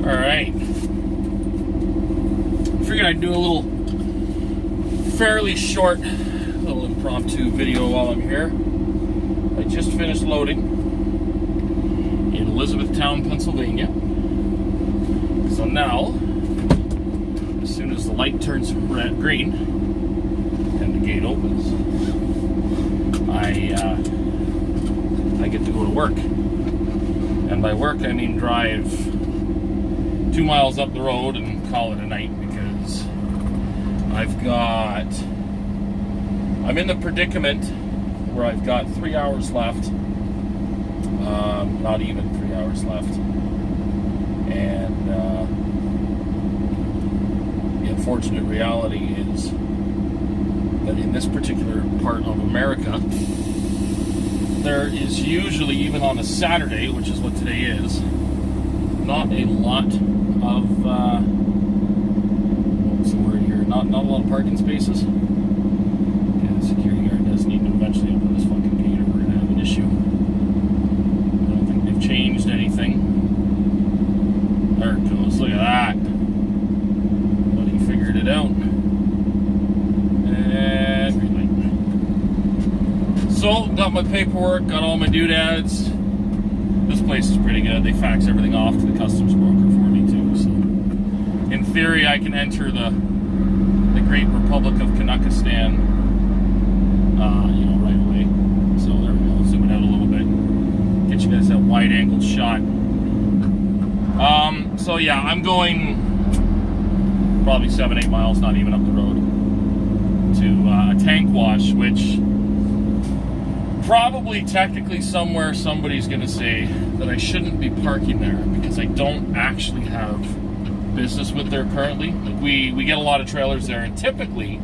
Alright. Figured I'd do a little fairly short little impromptu video while I'm here. I just finished loading in Elizabethtown, Pennsylvania. So now, as soon as the light turns green and the gate opens, I get to go to work. And by work I mean drive 2 miles up the road and call it a night, because I'm in the predicament where I've got 3 hours left, not even 3 hours left, and the unfortunate reality is that in this particular part of America, there is usually, even on a Saturday, which is what today is, not a lot of, what's the word here? Not a lot of parking spaces. Yeah, the security guard does need to eventually open this fucking gate, or we're gonna have an issue. I don't think they've changed anything. There it goes. Look at that. But he figured it out. And green light. So, got my paperwork, got all my doodads. This place is pretty good. They fax everything off to the customs broker for me too. So, in theory, I can enter the great Republic of Kazakhstan, right away. So there we go. Zoom it out a little bit. Get you guys that wide-angled shot. So yeah, I'm going probably 7-8 miles, not even up the road, to a tank wash, which probably technically somewhere somebody's going to say that I shouldn't be parking there, because I don't actually have business with there currently. Like we get a lot of trailers there, and typically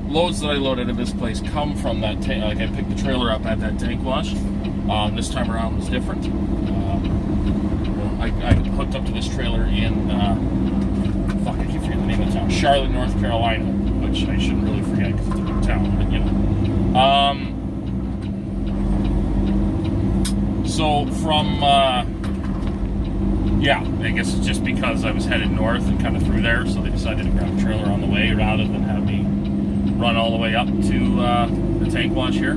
loads that I load out of this place come from that tank. Like I picked the trailer up at that tank wash. This time around was different. I hooked up to this trailer in I keep forgetting the name of the town, Charlotte, North Carolina, which I shouldn't really forget because it's a big town, but so from I guess it's just because I was headed north and kind of through there, so they decided to grab a trailer on the way rather than have me run all the way up to the tank wash here.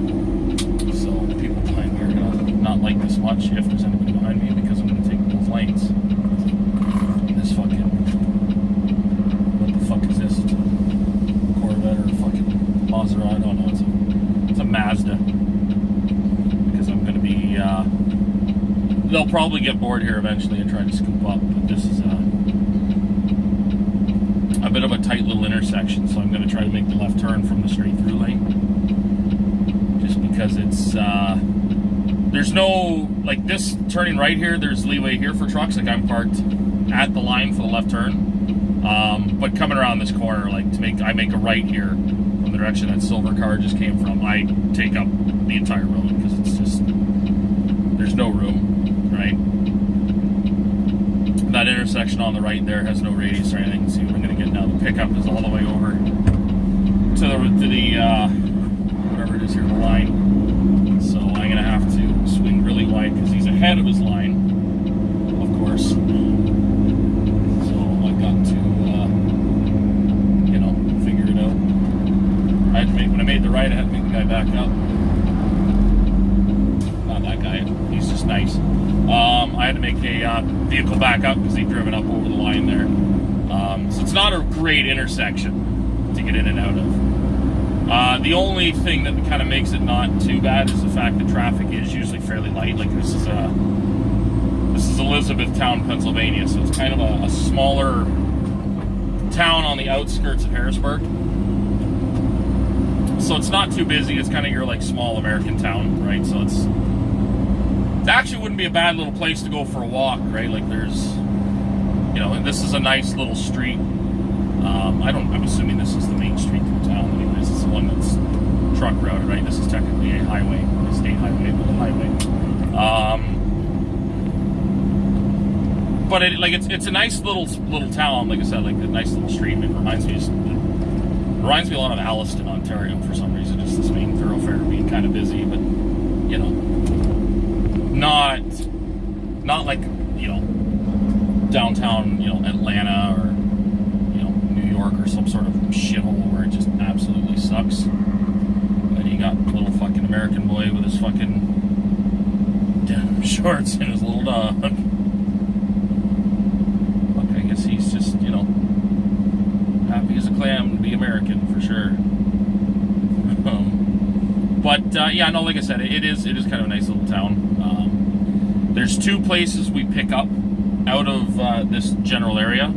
So the people behind me are going to not like this much, if there's anybody behind me, because I'm going to take both lanes. This fucking... what the fuck is this? It's a Corvette or a fucking Maserati? I don't know. It's a Mazda. Because I'm going to be... they'll probably get bored here eventually and try to scoop up, but this is a bit of a tight little intersection, so I'm going to try to make the left turn from the straight through lane, just because it's there's no, like, this turning right here, there's leeway here for trucks. Like, I'm parked at the line for the left turn, but coming around this corner, like, I make a right here from the direction that silver car just came from, I take up the entire road, because it's just, there's no room. Right? That intersection on the right there has no radius or anything. See what I'm going to get now. The pickup is all the way over to the whatever it is here, the line. So I'm going to have to swing really wide because he's ahead of his line, of course. So I've got to, figure it out. When I made the right, I had to make the guy back up. Not that guy. He's just nice. I had to make a vehicle back up because he'd driven up over the line there. So it's not a great intersection to get in and out of. The only thing that kind of makes it not too bad is the fact that traffic is usually fairly light. Like this is Elizabethtown, Pennsylvania, so it's kind of a smaller town on the outskirts of Harrisburg. So it's not too busy. It's kind of your like small American town, right? So it actually wouldn't be a bad little place to go for a walk, right? Like there's, and this is a nice little street. I'm assuming this is the main street through town anyways. It's the one that's truck routed, right? This is technically a highway, a state highway, but a highway. But it's a nice little town, like I said, like a nice little street. It reminds me a lot of Alliston, Ontario for some reason. Just this main thoroughfare being kind of busy, but not like downtown, Atlanta or, New York or some sort of shithole where it just absolutely sucks. And you got little fucking American boy with his fucking denim shorts and his little dog. Look, I guess he's just, happy as a clam to be American for sure. But like I said, it is kind of a nice little town. There's two places we pick up out of this general area.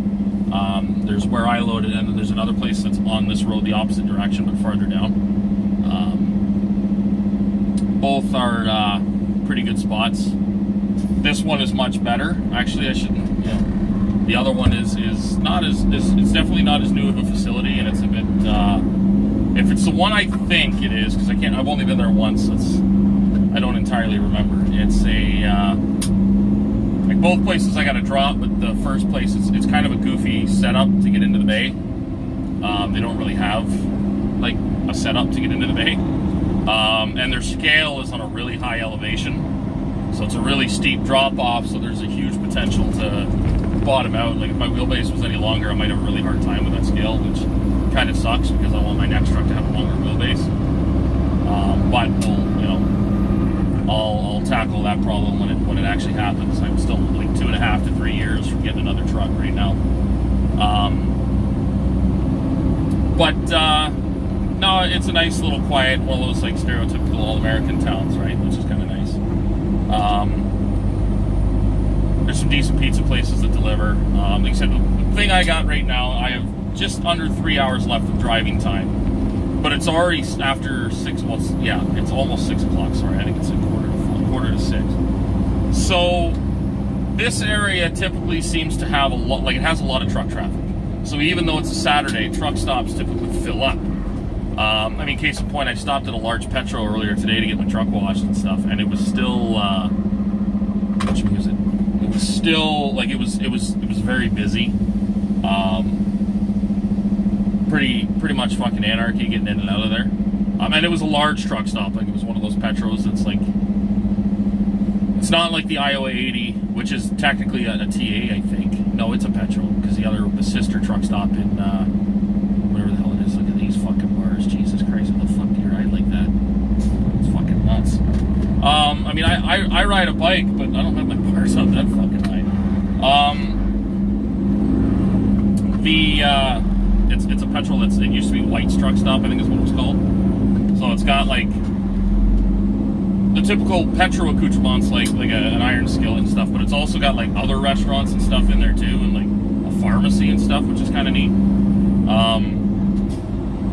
There's where I loaded, and then there's another place that's on this road the opposite direction but farther down. Both are pretty good spots. This one is much better. Actually, I shouldn't. The other one is not as it's definitely not as new of a facility, and it's a bit. If it's the one I think it is, because I've only been there once. I don't entirely remember. It's like both places I got to drop, but the first place it's kind of a goofy setup to get into the bay. They don't really have like a setup to get into the bay, and their scale is on a really high elevation, so it's a really steep drop off. So there's a huge potential to bottom out. Like if my wheelbase was any longer, I might have a really hard time with that scale, which kind of sucks because I want my next truck to have a longer wheelbase. But I'll tackle that problem when it actually happens. I'm still like 2.5 to 3 years from getting another truck right now. No, it's a nice little quiet, one of those like stereotypical all-American towns, right? Which is kind of nice. There's some decent pizza places that deliver. Like I said, the thing I got right now, I have just under 3 hours left of driving time. But it's already after 6, it's almost 6 o'clock, sorry. I think it's a quarter to 6. So this area typically seems to have it has a lot of truck traffic. So even though it's a Saturday, truck stops typically fill up. Case in point, I stopped at a large Petro earlier today to get my truck washed and stuff, and it was still, which music? It was still, it was very busy. Pretty much fucking anarchy getting in and out of there. And it was a large truck stop. Like it was one of those Petros that's like, it's not like the Iowa 80, which is technically a TA, I think. No, it's a Petro because the sister truck stop in whatever the hell it is. Look at these fucking bars. Jesus Christ, how the fuck do you ride like that? It's fucking nuts. I ride a bike, but I don't have my bars up that fucking high. It's a Petro it used to be White's truck stop, I think is what it was called. So it's got like the typical Petro accoutrements, like an iron skillet and stuff, but it's also got like other restaurants and stuff in there too, and like a pharmacy and stuff, which is kind of neat.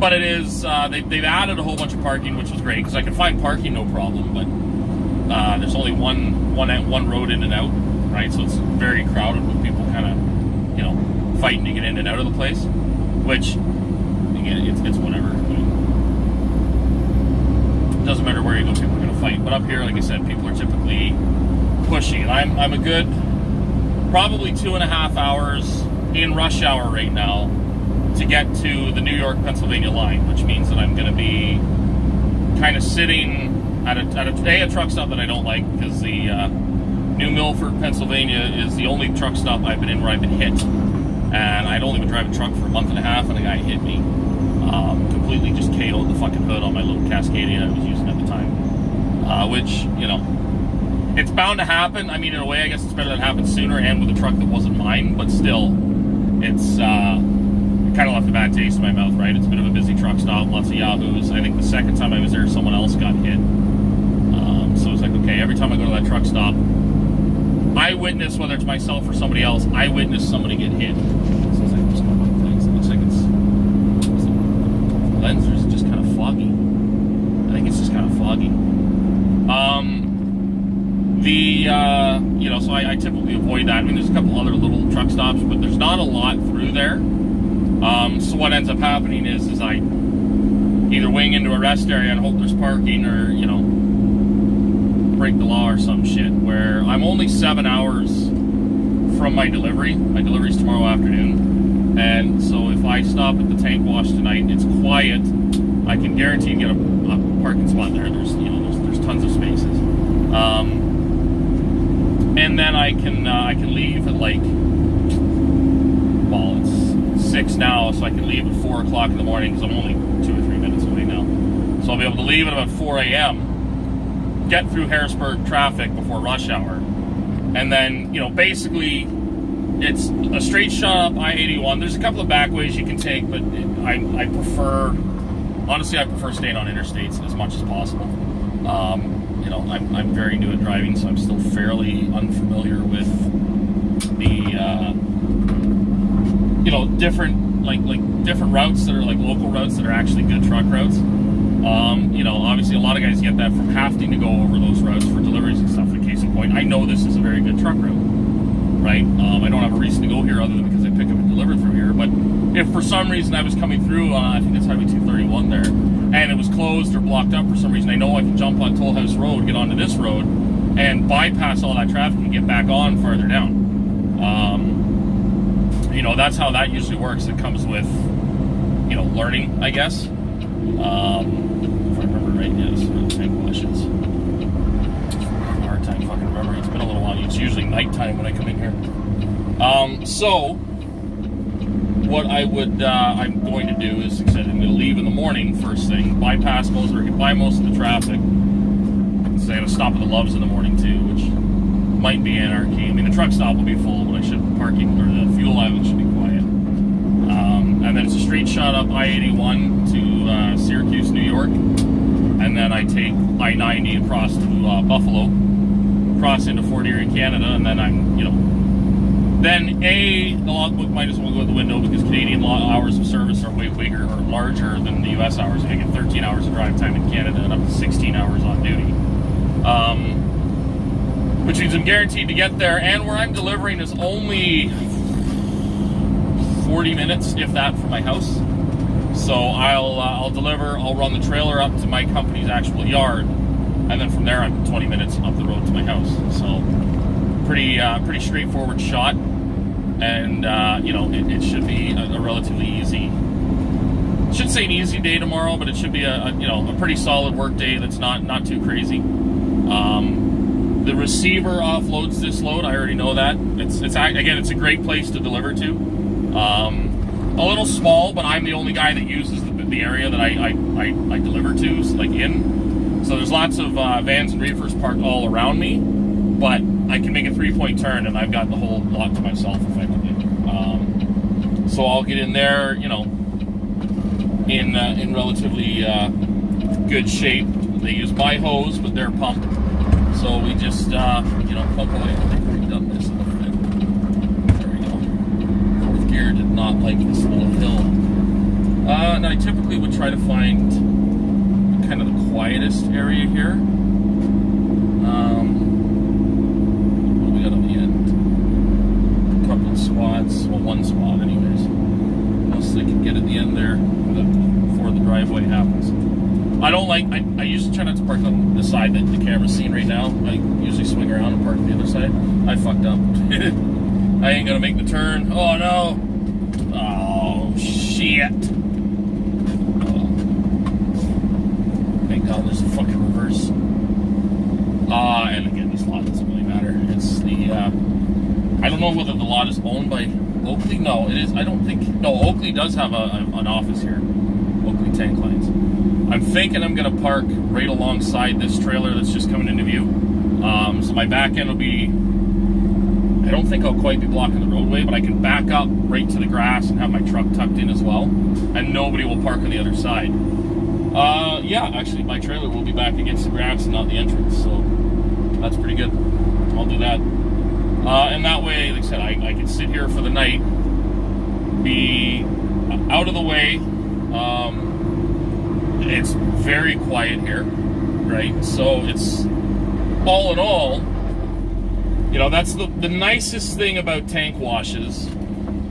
But it is they've added a whole bunch of parking, which was great because I could find parking no problem, but there's only one road in and out, right? So it's very crowded with people kind of fighting to get in and out of the place, which again it's whatever. It doesn't matter where you go, people are going to fight. But up here, like I said, people are typically pushy, and I'm a good probably 2.5 hours in rush hour right now to get to the New York Pennsylvania line, which means that I'm going to be kind of sitting at a truck stop that I don't like because the New Milford, Pennsylvania is the only truck stop I've been in where I've been hit. And I'd only been driving a truck for a month and a half, and a guy hit me. Completely just KO'd the fucking hood on my little Cascadia I was using at the time. Which, it's bound to happen. In a way, I guess it's better that it happened sooner and with a truck that wasn't mine, but still, it kind of left a bad taste in my mouth, right? It's a bit of a busy truck stop, lots of yahoos. I think the second time I was there, someone else got hit. So it's like, okay, every time I go to that truck stop, I witness, whether it's myself or somebody else, I witness somebody get hit. So it's like, what's going on with things? It looks like it's lens, or is it just kind of foggy? I think it's just kind of foggy. So I typically avoid that. There's a couple other little truck stops, but there's not a lot through there. So what ends up happening is I either wing into a rest area and hope there's parking, or, break the law or some shit, where I'm only 7 hours from my delivery. My delivery's tomorrow afternoon, and so if I stop at the tank wash tonight, it's quiet. I can guarantee you get a parking spot there. There's tons of spaces, and then I can leave at like 6 now, so I can leave at 4 o'clock in the morning because I'm only 2 or 3 minutes away now. So I'll be able to leave at about 4 a.m., get through Harrisburg traffic before rush hour, and then, you know, basically it's a straight shot up I-81. There's a couple of back ways you can take, but I prefer, honestly, I prefer staying on interstates as much as possible. You know, I'm very new at driving, so I'm still fairly unfamiliar with the, you know, different, like different routes that are like local routes that are actually good truck routes. You know, obviously a lot of guys get that from having to go over those routes for deliveries and stuff. In case in point, I know this is a very good truck route, right? I don't have a reason to go here other than because I pick up and deliver through here. But if for some reason I was coming through, I think it's Highway 231 there, and it was closed or blocked up for some reason, I know I can jump on Toll House Road, get onto this road, and bypass all that traffic and get back on farther down. You know, that's how that usually works. It comes with, you know, learning, I guess. If I remember right, yes, tank washes. I'm a hard time fucking remembering. It's been a little while. It's usually nighttime when I come in here. So what I'm going to do is, like I said, I'm going to leave in the morning first thing, bypass most, or get by most of the traffic. So I'm going to stop at the Loves in the morning too, which might be anarchy. I mean, the truck stop will be full, but I should parking, or the fuel island should be quiet. And then it's a straight shot up I-81 to Syracuse, New York, and then I take I-90 across to Buffalo, cross into Fort Erie, Canada, and then I'm, you know, then the logbook might as well go out the window because Canadian hours of service are way bigger or larger than the U.S. hours. I get 13 hours of drive time in Canada and up to 16 hours on duty. Which means I'm guaranteed to get there, and where I'm delivering is only 40 minutes, if that, from my house. So I'll deliver, I'll run the trailer up to my company's actual yard, and then from there I'm 20 minutes up the road to my house. So pretty straightforward shot, and you know, it should be a relatively easy, I shouldn't say an easy day tomorrow, but it should be a you know, a pretty solid work day that's not too crazy. The receiver offloads this load. I already know that. It's again, it's a great place to deliver to. A little small, but I'm the only guy that uses the area that I deliver to, so like in. So there's lots of vans and reefers parked all around me, but I can make a 3-point turn, and I've got the whole lot to myself effectively. So I'll get in there, you know, in relatively good shape. They use my hose, but they're pumped. So we just, you know, pump away. I think we've done this. There we go. Fourth gear did not like this little hill. And I typically would try to find kind of the quietest area here. What do we got on the end? A couple of spots. Well, one spot anyways. Mostly I can get at the end there before the driveway happens. I don't like, I usually try not to park on the side that the camera's seeing right now. I usually swing around and park on the other side. I fucked up. I ain't gonna make the turn. Oh no. Oh shit. Oh. Thank God there's a fucking reverse. And again, this lot doesn't really matter. It's the, I don't know whether the lot is owned by Oakley. No, it is. I don't think, no, Oakley does have an office here. Oakley Tank Lines. I'm thinking I'm going to park right alongside this trailer that's just coming into view. So my back end will be, I don't think I'll quite be blocking the roadway, but I can back up right to the grass and have my truck tucked in as well. And nobody will park on the other side. Yeah, actually my trailer will be back against the grass and not the entrance. So that's pretty good. I'll do that. And that way, like I said, I can sit here for the night, be out of the way. It's very quiet here, right? So it's, all in all, you know, that's the nicest thing about tank washes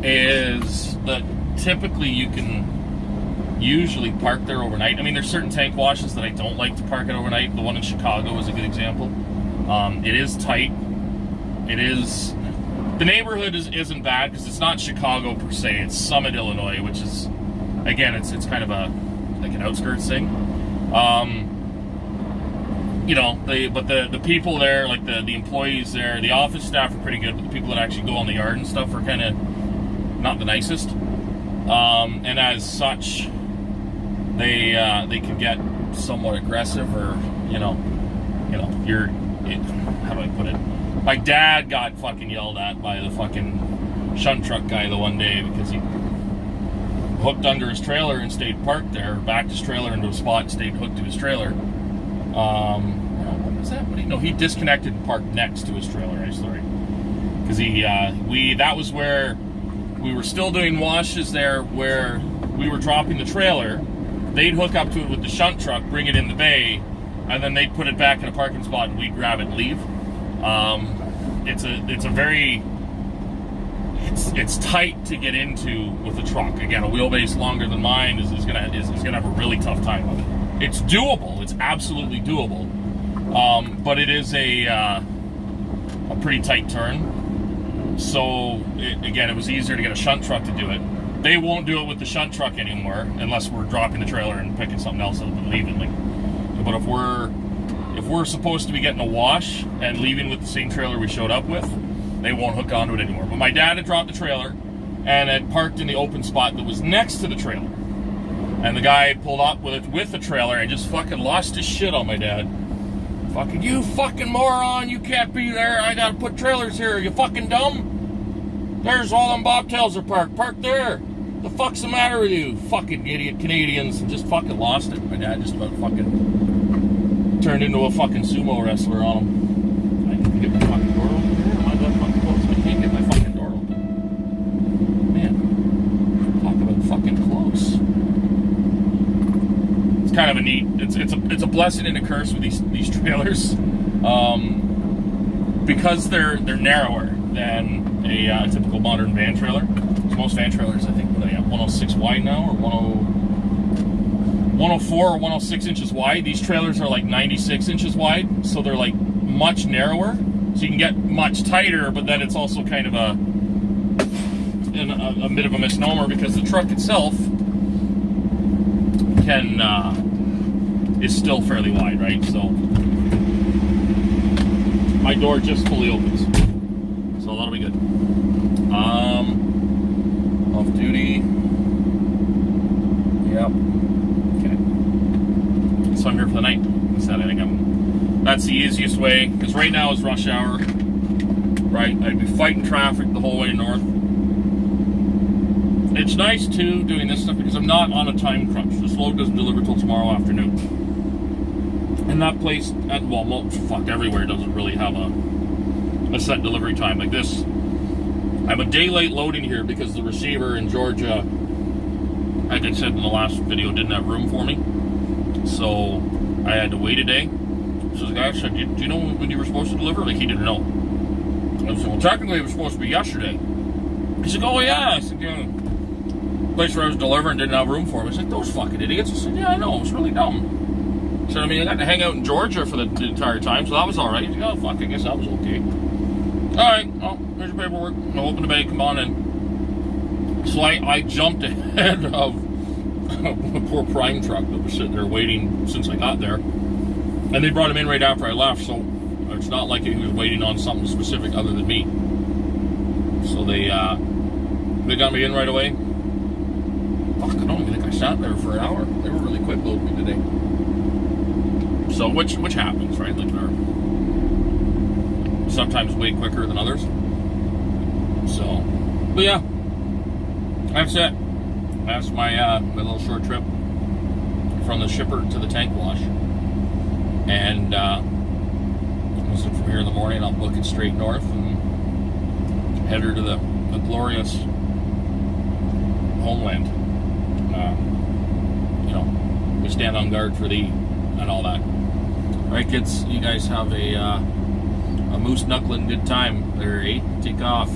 is that typically you can usually park there overnight. I mean, there's certain tank washes that I don't like to park it overnight. The one in Chicago is a good example. It is tight. It is, the neighborhood isn't bad because it's not Chicago per se. It's Summit, Illinois, which is, again, it's kind of like an outskirts thing. You know, the people there, like the employees there, the office staff are pretty good, but the people that actually go on the yard and stuff are kind of not the nicest. And as such, they can get somewhat aggressive, or how do I put it? My dad got fucking yelled at by the fucking shunt truck guy the one day because he hooked under his trailer and stayed parked there, backed his trailer into a spot, stayed hooked to his trailer. What was that? He disconnected and parked next to his trailer, actually, because that was where we were still doing washes there, where we were dropping the trailer. They'd hook up to it with the shunt truck, bring it in the bay, and then they'd put it back in a parking spot, and we'd grab it and leave. It's tight to get into with a truck. Again, a wheelbase longer than mine is gonna have a really tough time with it. It's doable. It's absolutely doable, but it is a pretty tight turn. So it was easier to get a shunt truck to do it. They won't do it with the shunt truck anymore unless we're dropping the trailer and picking something else up and leaving. But if we're supposed to be getting a wash and leaving with the same trailer we showed up with, they won't hook onto it anymore. But my dad had dropped the trailer and had parked in the open spot that was next to the trailer. And the guy pulled up with the trailer and just fucking lost his shit on my dad. Fucking, you fucking moron, you can't be there. I gotta put trailers here. Are you fucking dumb? There's all them bobtails are parked. Park there. The fuck's the matter with you? Fucking idiot Canadians. And just fucking lost it. My dad just about fucking turned into a fucking sumo wrestler on him. I need to get my fucking door open here. Am I that fucking close? I can't get my fucking door open. Man, talk about fucking close. It's kind of a neat. It's a blessing and a curse with these trailers, because they're narrower than a typical modern van trailer. So most van trailers, I think, what are they at, 106 wide now, or 104 or 106 inches wide. These trailers are like 96 inches wide, so they're like much narrower. So you can get much tighter, but then it's also kind of a bit of a misnomer because the truck itself is still fairly wide, right? So my door just fully opens, so that'll be good. Off duty. Yep. Okay. So I'm here for the night. That's the easiest way, because right now is rush hour. Right, I'd be fighting traffic the whole way north. It's nice too doing this stuff because I'm not on a time crunch. This load doesn't deliver till tomorrow afternoon. And that place, everywhere doesn't really have a set delivery time like this. I'm a day late loading here because the receiver in Georgia, like I said in the last video, didn't have room for me. So I had to wait a day. So the guy said, do you know when you were supposed to deliver? Like, he didn't know. I said, well, technically it was supposed to be yesterday. He said, oh yeah. I said, yeah. The place where I was delivering didn't have room for me. I said, those fucking idiots. I said, yeah, I know, it was really dumb. So I got to hang out in Georgia for the entire time, so that was alright. He said, oh fuck, I guess that was okay. Alright, well, here's your paperwork. I'll open the bay, come on in. So I jumped ahead of a poor Prime truck that was sitting there waiting since I got there. And they brought him in right after I left, so it's not like he was waiting on something specific other than me. So they got me in right away. Fuck, I don't even think I sat there for an hour. They were really quick loading me today. So which happens, right? Like, they're sometimes way quicker than others. So, but yeah, that's it. That's my little short trip from the shipper to the tank wash. And from here in the morning, I'll book it straight north and head her to the glorious homeland. We stand on guard for thee and all that. All right, kids, you guys have a moose knuckling good time there, eh? Take off.